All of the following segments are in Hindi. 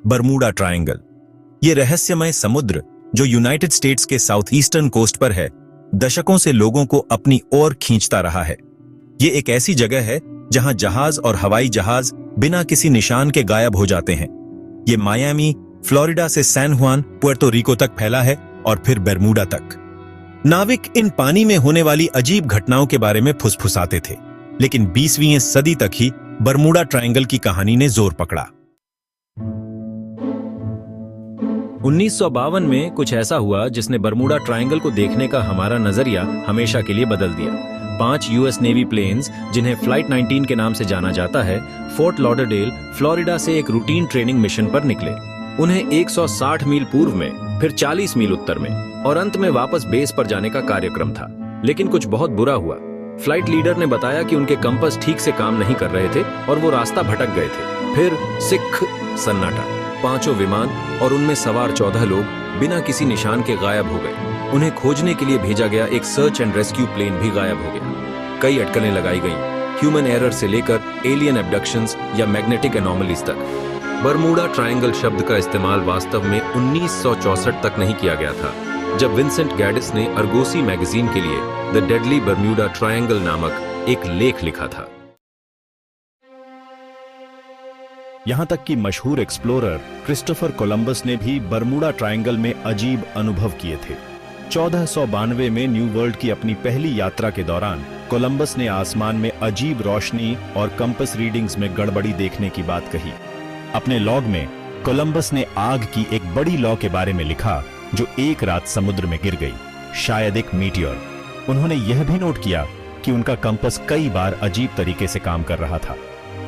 Bermuda triangle. ये रहस्यमय समुद्र जो यूनाइटेड स्टेट्स के साउथ ईस्टर्न कोस्ट पर है, दशकों से लोगों को अपनी ओर खींचता रहा है। ये एक ऐसी जगह है जहां जहाज और हवाई जहाज बिना किसी निशान के गायब हो जाते हैं। ये मायामी, फ्लोरिडा से सैन जुआन, पुएर्तो रिको तक फैला है और फिर बरमूडा तक। नाविक इन पानी में होने वाली अजीब घटनाओं के बारे में फुसफुसाते थे, लेकिन 20वीं सदी तक ही बरमूडा ट्रायंगल की कहानी ने जोर पकड़ा। 1952 में कुछ ऐसा हुआ जिसने बरमूडा ट्रायंगल को देखने का हमारा नजरिया हमेशा के लिए बदल दिया। 5 यूएस नेवी प्लेन्स, जिन्हें फ्लाइट 19 के नाम से जाना जाता है, फोर्ट लॉडरडेल, फ्लोरिडा से एक रूटीन ट्रेनिंग मिशन पर निकले। उन्हें 160 मील पूर्व में, फिर 40 मील उत्तर में और अंत में वापस बेस पर जाने का कार्यक्रम था। लेकिन कुछ बहुत बुरा हुआ। फ्लाइट लीडर ने बताया कि उनके कंपास ठीक से काम नहीं कर रहे थे और वो रास्ता भटक गए थे। फिर सिख सन्नाटा। 5 विमान और उनमें सवार 14 लोग बिना किसी निशान के गायब हो गए। उन्हें खोजने के लिए भेजा गया एक सर्च एंड रेस्क्यू प्लेन भी गायब हो गया। कई अटकलें लगाई गईं, ह्यूमन एरर से लेकर एलियन एब्डक्शंस या मैग्नेटिक एनोमलीज तक। बरमूडा ट्रायंगल शब्द का इस्तेमाल वास्तव में 1964 तक नहीं किया गया था, जब विंसेंट गैडिस ने अर्गोसी मैगजीन के लिए द डेडली बरमूडा ट्रायंगल नामक एक लेख लिखा था। यहां तक कि मशहूर एक्सप्लोरर क्रिस्टोफर कोलंबस ने भी बरमूडा ट्रायंगल में अजीब अनुभव किए थे। 1492 में न्यू वर्ल्ड की अपनी पहली यात्रा के दौरान कोलंबस ने आसमान में अजीब रोशनी और कंपास रीडिंग्स में गड़बड़ी देखने की बात कही। अपने लॉग में कोलंबस ने आग की एक बड़ी लौ के बारे में लिखा जो एक रात समुद्र में गिर गई, शायद एक मीटियोर। उन्होंने यह भी नोट किया कि उनका कंपास कई बार अजीब तरीके से काम कर रहा था।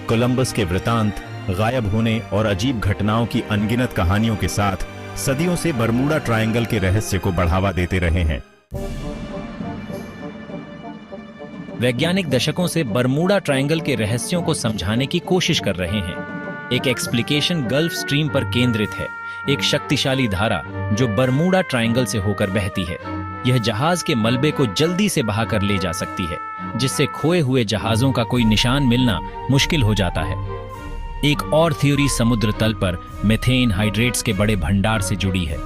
कोलंबस के वृतांत, गायब होने और अजीब घटनाओं की अनगिनत कहानियों के साथ सदियों से बरमूडा ट्रायंगल के रहस्य को बढ़ावा देते रहे हैं। वैज्ञानिक दशकों से बरमूडा ट्रायंगल के रहस्यों को समझाने की कोशिश कर रहे हैं। एक एक्सप्लिकेशन गल्फ स्ट्रीम पर केंद्रित है, एक शक्तिशाली धारा जो बरमूडा ट्रायंगल से होकर बहती है। यह जहाज के मलबे को जल्दी से बहाकर ले जा सकती है, जिससे खोए हुए जहाजों का कोई निशान मिलना मुश्किल हो जाता है। एक और थ्योरी समुद्र तल पर मेथेन हाइड्रेट्स के बड़े भंडार से जुड़ी है।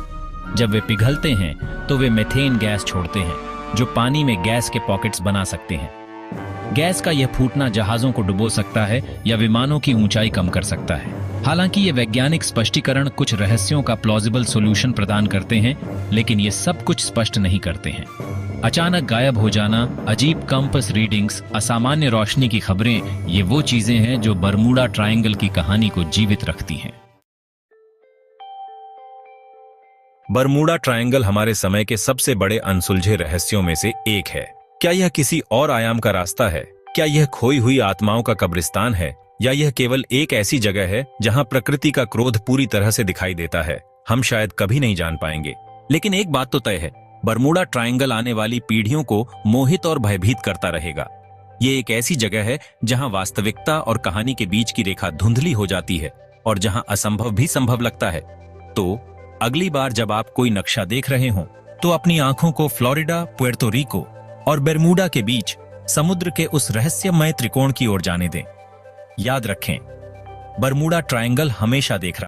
जब वे पिघलते हैं तो वे मेथेन गैस छोड़ते हैं, जो पानी में गैस के पॉकेट्स बना सकते हैं। गैस का यह फूटना जहाजों को डुबो सकता है या विमानों की ऊंचाई कम कर सकता है। हालांकि ये वैज्ञानिक स्पष्टीकरण कुछ रहस्यों का प्लॉजिबल सॉल्यूशन प्रदान करते हैं, लेकिन ये सब कुछ स्पष्ट नहीं करते हैं। अचानक गायब हो जाना, अजीब कंपास रीडिंग्स, असामान्य रोशनी की खबरें, ये वो चीजें हैं जो बरमूडा ट्रायंगल की कहानी को जीवित रखती हैं। बरमूडा ट्रायंगल हमारे समय के सबसे बड़े अनसुलझे रहस्यों में से एक है। क्या यह किसी और आयाम का रास्ता है? क्या यह खोई हुई आत्माओं का कब्रिस्तान है, या यह केवल एक ऐसी जगह है जहां प्रकृति का क्रोध पूरी तरह से दिखाई देता है? हम शायद कभी नहीं जान पाएंगे, लेकिन एक बात तो तय है, बरमूडा ट्रायंगल आने वाली पीढ़ियों को मोहित और भयभीत करता रहेगा। ये एक ऐसी जगह है जहां वास्तविकता और कहानी के बीच की रेखा धुंधली हो जाती है और जहां असंभव भी संभव लगता है। तो अगली बार जब आप कोई नक्शा देख रहे हो, तो अपनी आंखों को फ्लोरिडा, पुएर्तो रिको और बरमूडा के बीच समुद्र के उस रहस्यमय त्रिकोण की ओर जाने दें। याद रखें, बरमूडा ट्रायंगल हमेशा देख रहा